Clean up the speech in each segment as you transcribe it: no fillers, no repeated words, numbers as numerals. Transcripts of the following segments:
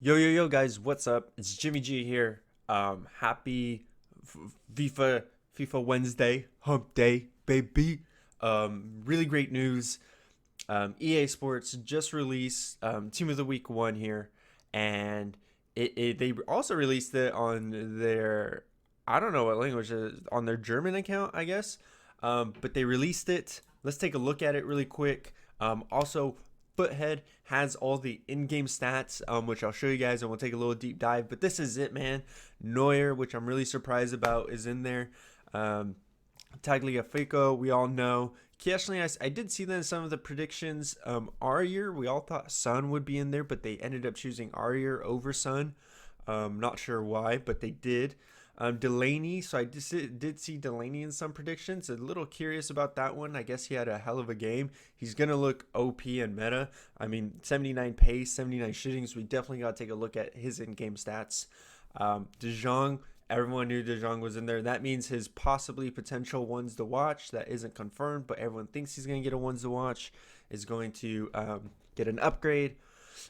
Yo guys, what's up? It's Jimmy G here. Happy FIFA Wednesday, hump day, baby. Really great news. EA Sports just released Team of the Week 1 here, and they also released it on their, I don't know what language it is, on their German account, I guess. But they released it. Let's take a look at it really quick. Also, Foothead has all the in-game stats, which I'll show you guys, and we'll take a little deep dive. But this is it, man. Neuer, which I'm really surprised about, is in there. Um, Tagliafico, we all know. Kieszny, I did see that in some of the predictions. Aurier, we all thought Sun would be in there, but they ended up choosing Aurier over Sun. Not sure why, but they did. Delaney, so I did see Delaney in some predictions. A little curious about that one. I guess he had a hell of a game. He's going to look OP and meta. I mean, 79 pace, 79 shootings. We definitely got to take a look at his in-game stats. De Jong, everyone knew De Jong was in there. That means his possibly potential ones to watch, that isn't confirmed, but everyone thinks he's going to get a ones to watch, is going to get an upgrade.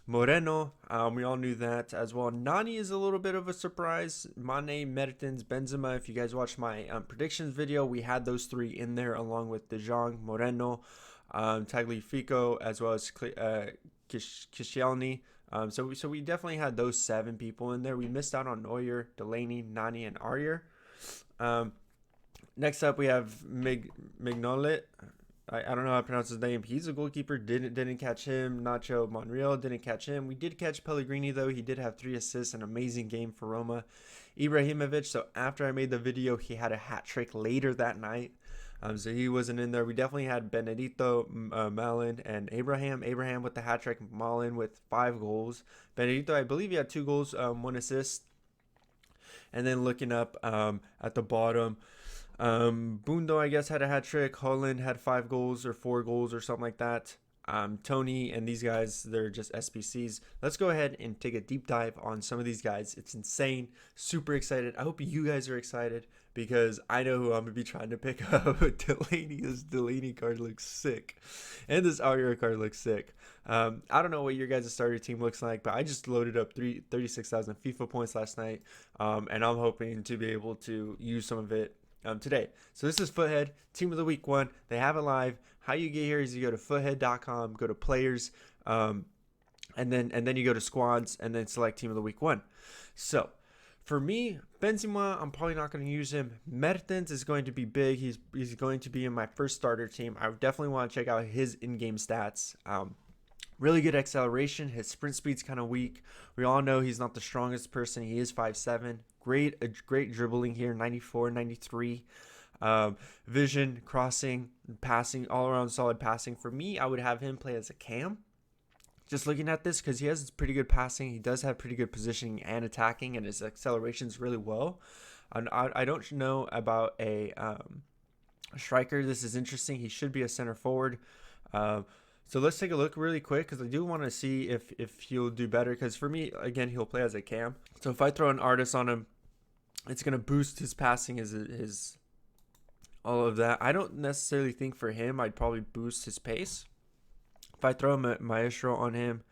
Moreno, we all knew that as well. Nani is a little bit of a surprise. Mane, Mertens, Benzema. If you guys watched my predictions video, we had those three in there along with De Jong, Moreno, Tagliafico, as well as Koscielny. So we definitely had those 7 people in there. We missed out on Neuer, Delaney, Nani, and Aurier. Um, Next up, we have Mignolet. I don't know how to pronounce his name. He's a goalkeeper. Didn't catch him. Nacho Monreal didn't catch him. We did catch Pellegrini though. He did have 3 assists. An amazing game for Roma. Ibrahimovic. So after I made the video, he had a hat trick later that night. So he wasn't in there. We definitely had Benedito, Malin, and Abraham. Abraham with the hat trick. Malin with 5 goals. Benedito, I believe he had 2 goals, 1 assist. And then looking up at the bottom, Bundo, I guess, had a hat trick. Holland had 5 goals or 4 goals or something like that. Tony and these guys, they're just SPCs. Let's go ahead and take a deep dive on some of these guys. It's insane. Super excited. I hope you guys are excited because I know who I'm going to be trying to pick up. Delaney, this Delaney card looks sick. And this Aurier card looks sick. I don't know what your guys' starter team looks like, but I just loaded up 36,000 FIFA points last night. And I'm hoping to be able to use some of it today. So this is Foothead, Team of the Week 1. They have it live. How you get here is you go to foothead.com, go to players, and then you go to squads, and then select Team of the Week 1. So for me, Benzema, I'm probably not going to use him. Mertens is going to be big. He's going to be in my first starter team. I definitely want to check out his in-game stats. Really good acceleration. His sprint speed's kind of weak. We all know he's not the strongest person. He is 5'7". Great dribbling here, 94, 93. Vision, crossing, passing, all around solid passing. For me, I would have him play as a cam. Just looking at this, because he has pretty good passing. He does have pretty good positioning and attacking, and his acceleration's really well. And I don't know about a striker. This is interesting. He should be a center forward. So let's take a look really quick because I do want to see if he'll do better. Because for me, again, he'll play as a cam. So if I throw an artist on him, it's going to boost his passing, his all of that. I don't necessarily think for him I'd probably boost his pace. If I throw a Maestro on him,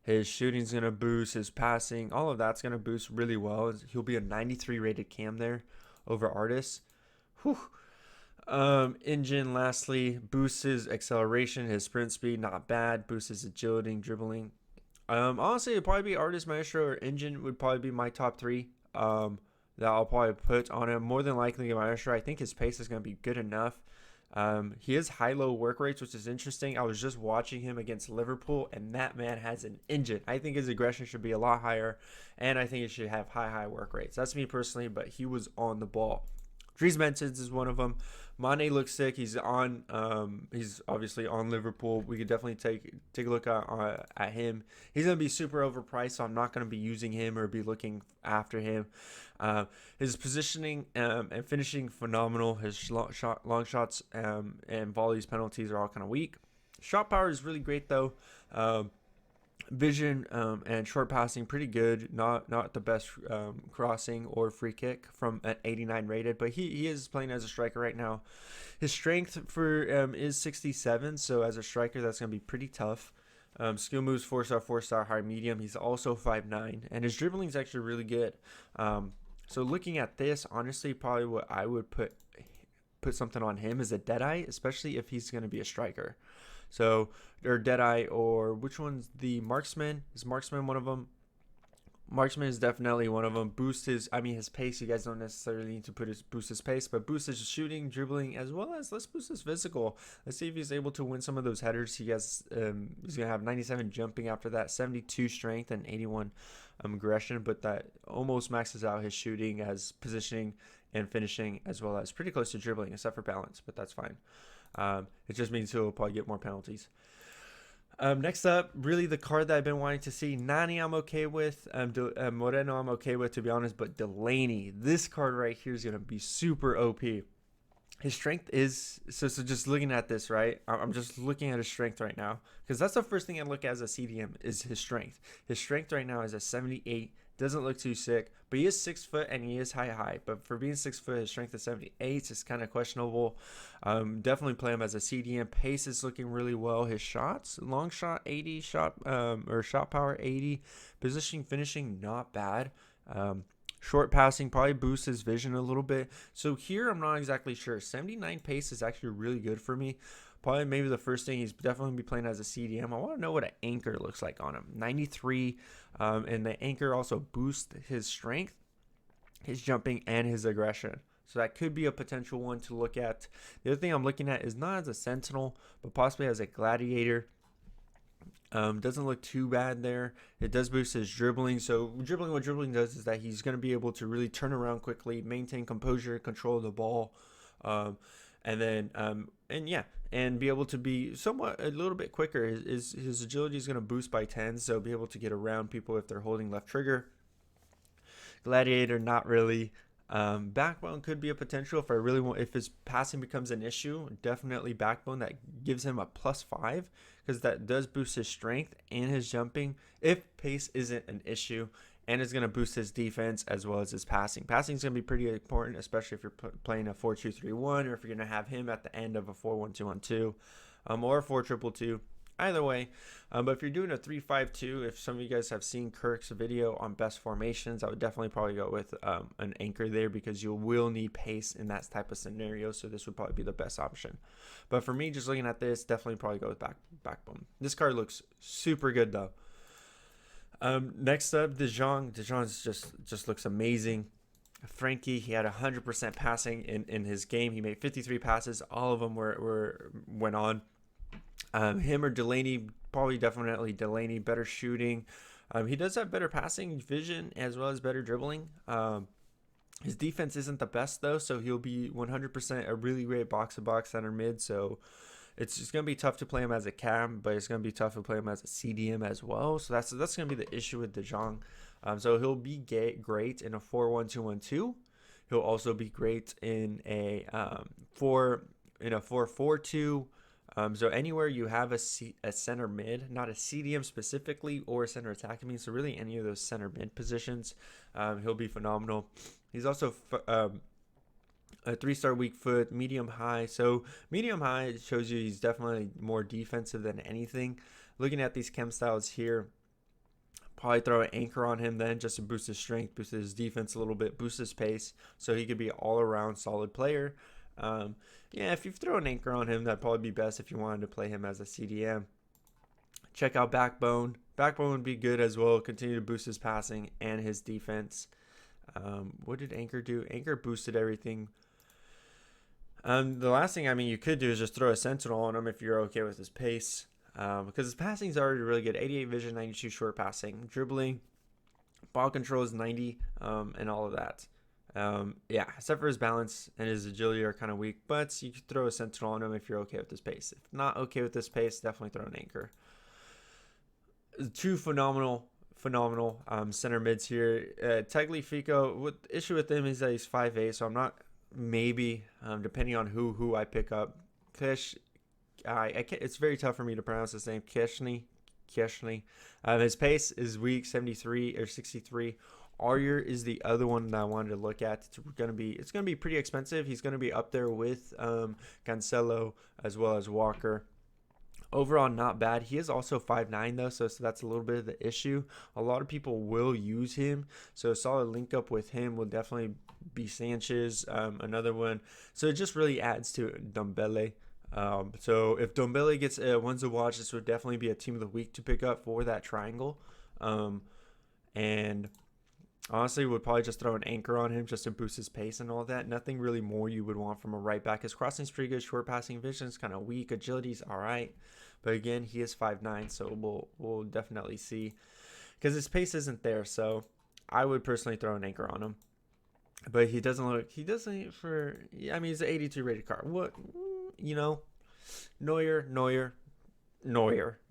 his shooting's going to boost, his passing, all of that's going to boost really well. He'll be a 93 rated cam there over artists. Whew. Engine, lastly, boosts his acceleration, his sprint speed, not bad. Boosts his agility, dribbling. Honestly, it'd probably be Artist, Maestro, or Engine would probably be my top 3. That I'll probably put on him. More than likely, Maestro. I think his pace is going to be good enough. He has high-low work rates, which is interesting. I was just watching him against Liverpool, and that man has an engine. I think his aggression should be a lot higher, and I think he should have high work rates. That's me personally, but he was on the ball. Dries Mertens is one of them. Mane looks sick. He's on. He's obviously on Liverpool. We could definitely take a look at him. He's gonna be super overpriced, so I'm not gonna be using him or be looking after him. His positioning and finishing phenomenal. His long shots and volleys, penalties are all kind of weak. Shot power is really great though. Vision and short passing pretty good. Not the best crossing or free kick from an 89 rated, but he is playing as a striker right now. His strength for is 67, so as a striker that's gonna be pretty tough. Skill moves 4-star, 4-star, high medium. He's also 5'9", and his dribbling is actually really good. So looking at this, honestly, probably what I would put something on him is a Deadeye, especially if he's going to be a striker. So, or Deadeye, or which one's the Marksman? Is Marksman one of them? Marksman is definitely one of them. Boost his, his pace. You guys don't necessarily need to boost his pace, but boost his shooting, dribbling, as well as let's boost his physical. Let's see if he's able to win some of those headers. He's gonna have 97 jumping after that, 72 strength, and 81 aggression. But that almost maxes out his shooting, as positioning and finishing, as well as pretty close to dribbling, except for balance. But that's fine. It just means he'll probably get more penalties. Next up, really the card that I've been wanting to see. Nani I'm okay with. Moreno I'm okay with, to be honest. But Delaney, this card right here is going to be super OP. His strength is... So just looking at this, right? I'm just looking at his strength right now. Because that's the first thing I look at as a CDM is his strength. His strength right now is a 78. Doesn't look too sick, but he is 6 foot and he is high. But for being 6 foot, his strength is 78. It's kind of questionable. Definitely play him as a CDM. Pace is looking really well. His shots, long shot 80, shot power 80, positioning, finishing not bad. Short passing probably boosts his vision a little bit. So here I'm not exactly sure. 79 pace is actually really good for me. Probably maybe the first thing he's definitely be playing as a CDM. I want to know what an anchor looks like on him. 93, and the anchor also boosts his strength, his jumping, and his aggression. So that could be a potential one to look at. The other thing I'm looking at is not as a sentinel, but possibly as a gladiator. Doesn't look too bad there. It does boost his dribbling. So what dribbling does is that he's going to be able to really turn around quickly, maintain composure, control the ball. And be able to be somewhat a little bit quicker. His agility is going to boost by 10, so be able to get around people if they're holding left trigger. Gladiator, not really. Backbone could be a potential if his passing becomes an issue. Definitely backbone, that gives him a +5 because that does boost his strength and his jumping if pace isn't an issue. And it's going to boost his defense as well as his passing. Passing is going to be pretty important, especially if you're playing a 4-2-3-1 or if you're going to have him at the end of a 4-1-2-1-2 or a 4-2-2-2. Either way. But if you're doing a 3-5-2, if some of you guys have seen Kirk's video on best formations, I would definitely probably go with an anchor there because you will need pace in that type of scenario. So this would probably be the best option. But for me, just looking at this, definitely probably go with backbone. This card looks super good though. Next up, De Jong. De Jong just looks amazing. Frankie, he had 100% passing in his game. He made 53 passes. All of them went on. Him or Delaney, probably definitely Delaney. Better shooting. He does have better passing vision as well as better dribbling. His defense isn't the best though, so he'll be 100% a really great box-to-box center mid. So it's just going to be tough to play him as a cam, but it's going to be tough to play him as a CDM as well. So that's going to be the issue with De Jong. So he'll be great in a 4-1-2-1-2. He'll also be great in a 4-4-2. So anywhere you have a center mid, not a CDM specifically, or a center attacking mid, so really any of those center mid positions, he'll be phenomenal. He's also a 3-star weak foot, medium high. So medium high shows you he's definitely more defensive than anything. Looking at these chem styles here, probably throw an anchor on him then just to boost his strength, boost his defense a little bit, boost his pace, so he could be an all-around solid player. If you throw an anchor on him, that'd probably be best if you wanted to play him as a CDM. Check out Backbone. Backbone would be good as well. Continue to boost his passing and his defense. What did Anchor do? Anchor boosted everything. The last thing you could do is just throw a Sentinel on him if you're okay with his pace, because his passing is already really good. 88 vision, 92 short passing, dribbling, ball control is 90, and all of that. Except for his balance and his agility are kind of weak, but you could throw a Sentinel on him if you're okay with this pace. If not okay with this pace, definitely throw an anchor. Two phenomenal center mids here. Tagliafico, what the issue with him is that he's 5'8", so I'm not, depending on who I pick up. Kish, it's very tough for me to pronounce his name. Keshny. His pace is weak, 73 or 63. Aryer is the other one that I wanted to look at. It's gonna be pretty expensive. He's gonna be up there with Cancelo as well as Walker. Overall, not bad. He is also 5'9" though, so that's a little bit of the issue. A lot of people will use him, so a solid link up with him will definitely be Sanchez, another one. So it just really adds to Dombele. So if Dombele gets ones to watch, this would definitely be a team of the week to pick up for that triangle. And honestly, would probably just throw an anchor on him just to boost his pace and all that. Nothing really more you would want from a right back. His crossing's pretty good. Short passing vision is kind of weak. Agility's all right. But again, he is 5'9", so we'll definitely see. Because his pace isn't there, so I would personally throw an anchor on him. But he doesn't for, I mean, he's an 82 rated card. What, you know, Neuer,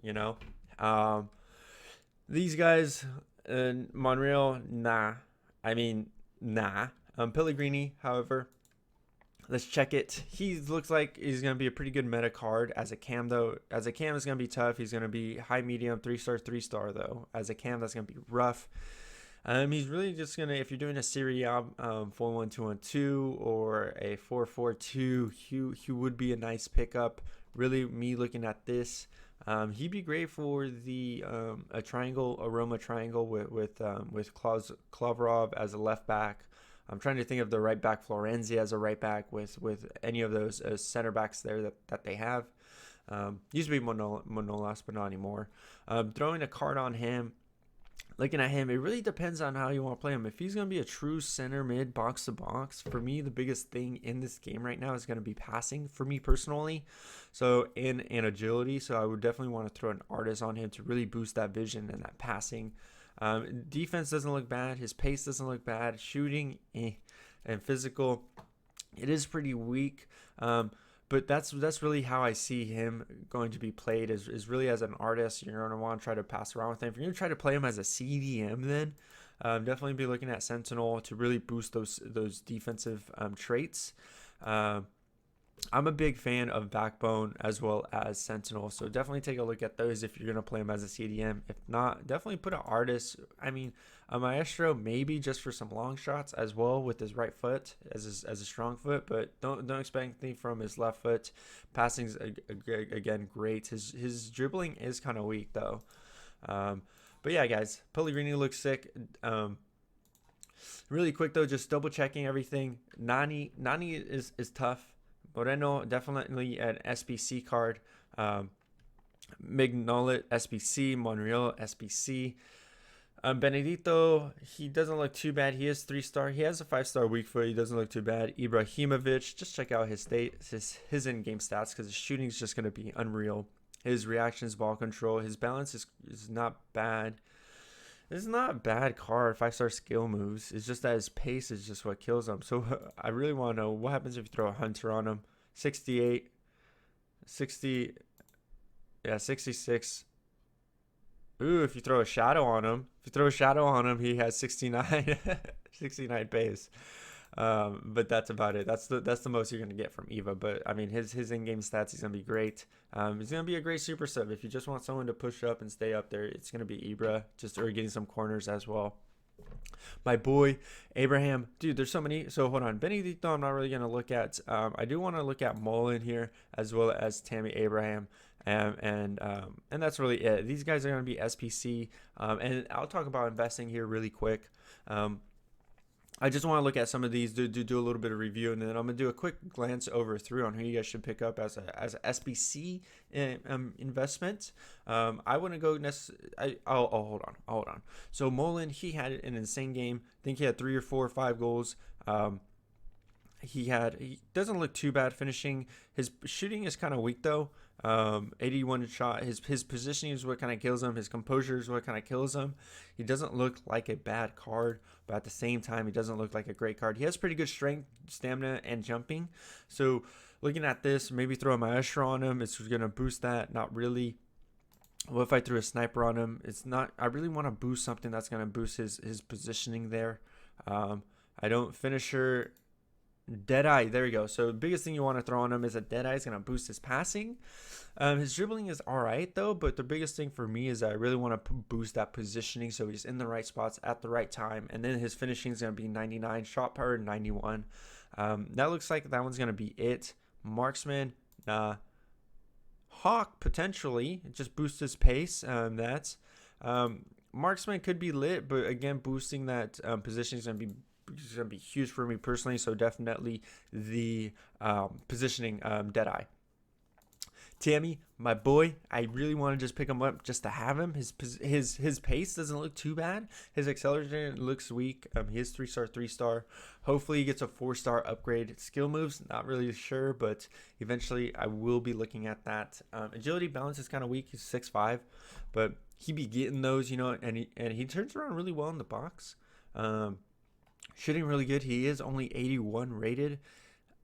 you know. These guys, Monreal, nah. I mean, nah. Pellegrini, however, let's check it. He looks like he's going to be a pretty good meta card. As a cam, though, as a cam is going to be tough. He's going to be high, medium, 3-star, 3-star, though. As a cam, that's going to be rough. He's really just going to, if you're doing a Serie A 4-1-2-1-2 or a 4-4-2, he would be a nice pickup. Really, me looking at this, he'd be great for the a triangle, a Roma triangle with Klavrov as a left back. I'm trying to think of the right back, Florenzi as a right back with any of those center backs there that they have. Used to be Manolas, but not anymore. Throwing a card on him, looking at him, it really depends on how you want to play him. If he's going to be a true center mid, box to box, for me, the biggest thing in this game right now is going to be passing for me personally. So, and agility. So I would definitely want to throw an artist on him to really boost that vision and that passing. Defense doesn't look bad. His pace doesn't look bad. Shooting, and physical, it is pretty weak. But that's really how I see him going to be played is really as an artist. You're going to want to try to pass around with him. If you're going to try to play him as a CDM, then definitely be looking at Sentinel to really boost those defensive traits. I'm a big fan of Backbone as well as Sentinel, so definitely take a look at those if you're going to play him as a CDM. If not, definitely put an artist. I mean, a Maestro maybe just for some long shots as well with his right foot as a strong foot, but don't expect anything from his left foot. Passing's again great. His dribbling is kind of weak though. But yeah, guys, Pellegrini looks sick. Really quick though, just double checking everything. Nani is tough. Moreno, definitely an SBC card. Mignolet, SBC. Monreal, SBC. Benedito, he doesn't look too bad. He is 3-star. He has a 5-star weak foot. He doesn't look too bad. Ibrahimovic, just check out his in-game stats because his shooting is just going to be unreal. His reactions, ball control, his balance is not bad. It's not a bad card. 5-star skill moves. It's just that his pace is just what kills him. So I really want to know what happens if you throw a Hunter on him. 68, 60, yeah, 66. Ooh, if you throw a shadow on him, he has 69, 69 pace. But that's about it. That's the most you're gonna get from Eva. But I mean, his in-game stats, he's gonna be great. He's gonna be a great super sub. If you just want someone to push up and stay up there, it's gonna be Ibra, or getting some corners as well. My boy Abraham, dude, there's so many. So hold on, Benedito, I'm not really gonna look at. I do want to look at Mullen here as well as Tammy Abraham. And that's really it. These guys are going to be SPC. And I'll talk about investing here really quick. I just want to look at some of these, do a little bit of review, and then I'm going to do a quick glance over through on who you guys should pick up as a SBC investment. I wouldn't go necessarily. Hold on. So Mullen, he had an insane game. I think he had 3 or 4 or 5 goals. He doesn't look too bad finishing. His shooting is kind of weak though. 81 shot. His positioning is what kind of kills him. His composure is what kind of kills him. He doesn't look like a bad card, but at the same time, he doesn't look like a great card. He has pretty good strength, stamina, and jumping. So looking at this, maybe throw a Maestro on him. It's going to boost that. Not really. What if I threw a sniper on him? It's not. I really want to boost something that's going to boost his positioning there. I don't finisher. Deadeye, there we go. So the biggest thing you want to throw on him is a Deadeye is going to boost his passing. His dribbling is all right though, but the biggest thing for me is I really want to boost that positioning so he's in the right spots at the right time. And then his finishing is going to be 99, shot power 91. That looks like that one's going to be it. Marksman, nah. Hawk, potentially. It just boosts his pace. Marksman could be lit, but again, boosting that position is going to be huge for me personally. So definitely the positioning Deadeye. Tammy, my boy, I really want to just pick him up just to have him. His pace doesn't look too bad. His acceleration looks weak. He is 3-star, 3-star. Hopefully he gets a 4-star upgrade. Skill moves, not really sure, but eventually I will be looking at that. Agility balance is kind of weak. He's 6'5", but he be getting those, and he turns around really well in the box. Shooting really good. He is only 81 rated.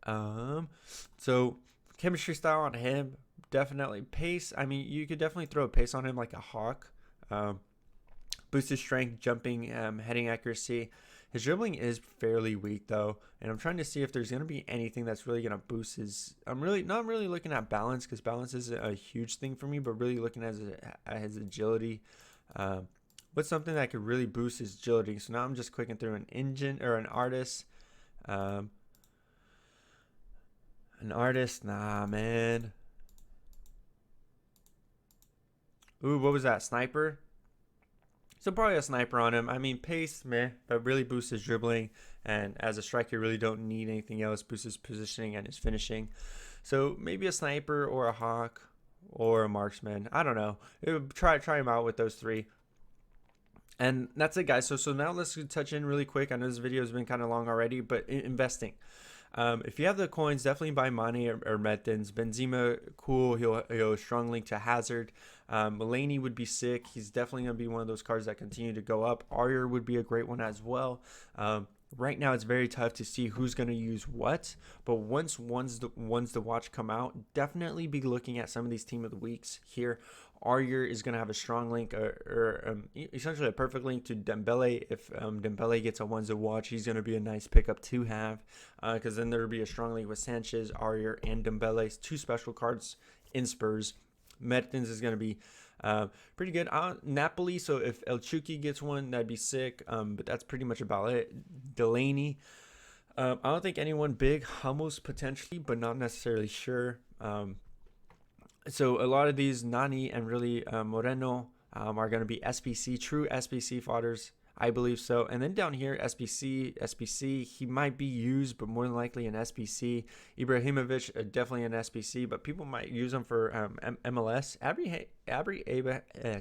So chemistry style on him. Definitely pace. I mean, you could definitely throw a pace on him like a Hawk. Boost his strength, jumping, heading accuracy. His dribbling is fairly weak though, and I'm trying to see if there's gonna be anything that's really gonna boost his. I'm not really looking at balance, because balance isn't a huge thing for me, but really looking at his agility. What's something that could really boost his agility? So now I'm just clicking through an engine or an artist. An artist, nah, man. Ooh, what was that? Sniper? So probably a sniper on him. I mean, pace, meh, but really boosts his dribbling. And as a striker, you really don't need anything else. Boosts his positioning and his finishing. So maybe a sniper or a Hawk or a marksman. I don't know. Try him out with those three. And that's it, guys. So now let's touch in really quick. I know this video has been kind of long already, but investing. If you have the coins, definitely buy Mane or Mertens. Benzema, cool. He'll strong link to Hazard. Mulaney would be sick. He's definitely going to be one of those cards that continue to go up. Aryer would be a great one as well. Right now, it's very tough to see who's going to use what. But once the ones to watch come out, definitely be looking at some of these team of the weeks here. Aryer is going to have a strong link or essentially a perfect link to Dembele. If Dembele gets a ones to watch, he's going to be a nice pickup to have, because then there will be a strong link with Sanchez, Aryer, and Dembele. 2 special cards in Spurs. Mertens is going to be pretty good. Napoli, so if El Chucky gets one, that'd be sick. But that's pretty much about it. Delaney. I don't think anyone big. Hummels potentially, but not necessarily sure. So a lot of these, Nani and really Moreno, are going to be SBC, true SBC fodders. I believe so. And then down here, SBC, he might be used, but more than likely an SBC. Ibrahimovic, definitely an SBC, but people might use him for MLS.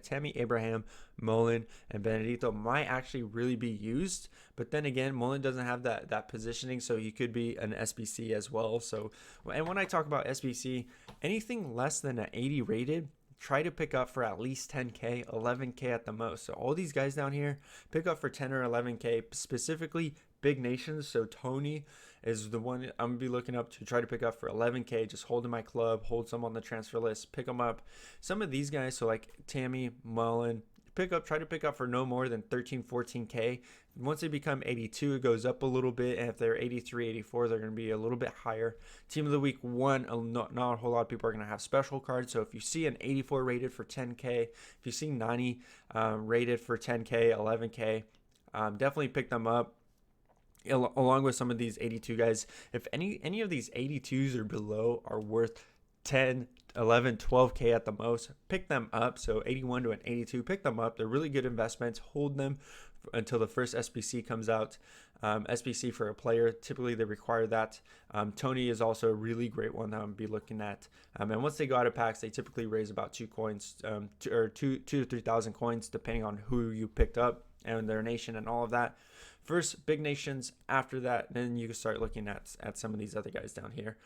Tammy Abraham, Mullen, and Benedito might actually really be used. But then again, Mullen doesn't have that positioning, so he could be an SBC as well. So, and when I talk about SBC, anything less than an 80 rated, try to pick up for at least 10K, 11K at the most. So all these guys down here, pick up for 10 or 11K, specifically big nations. So Tony is the one I'm going to be looking up to try to pick up for 11K. Just hold in my club, hold some on the transfer list, pick them up. Some of these guys, so like Tammy, Mullen, try to pick up for no more than 13, 14K. Once they become 82, it goes up a little bit, and if they're 83, 84, they're going to be a little bit higher. Team of the week 1, not a whole lot of people are going to have special cards. So if you see an 84 rated for 10K, if you see 90 rated for 10K, 11K, definitely pick them up. Along with some of these 82 guys, if any of these 82s or below are worth 10, 11, 12K at the most, pick them up. So 81 to an 82, pick them up. They're really good investments. Hold them until the first SBC comes out. SBC for a player, typically they require that. Tony is also a really great one that I'm be looking at. And once they go out of packs, they typically raise about 2 coins, or 2 to 3,000 coins, depending on who you picked up and their nation and all of that. First, big nations. After that, then you can start looking at some of these other guys down here.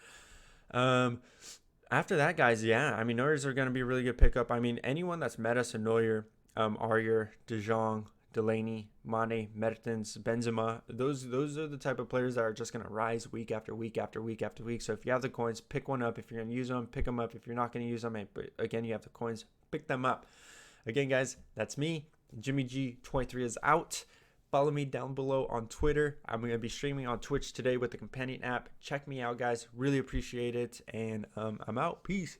After that, guys, yeah, I mean, Neuers are going to be a really good pickup. I mean, anyone that's meta, so Neuer, Aryer, De Jong, Delaney, Mane, Mertens, Benzema, those are the type of players that are just going to rise week after week after week after week. So if you have the coins, pick one up. If you're going to use them, pick them up. If you're not going to use them, but again, you have the coins, pick them up. Again, guys, that's me. Jimmy G23 is out. Follow me down below on Twitter. I'm going to be streaming on Twitch today with the companion app. Check me out, guys. Really appreciate it. And I'm out. Peace.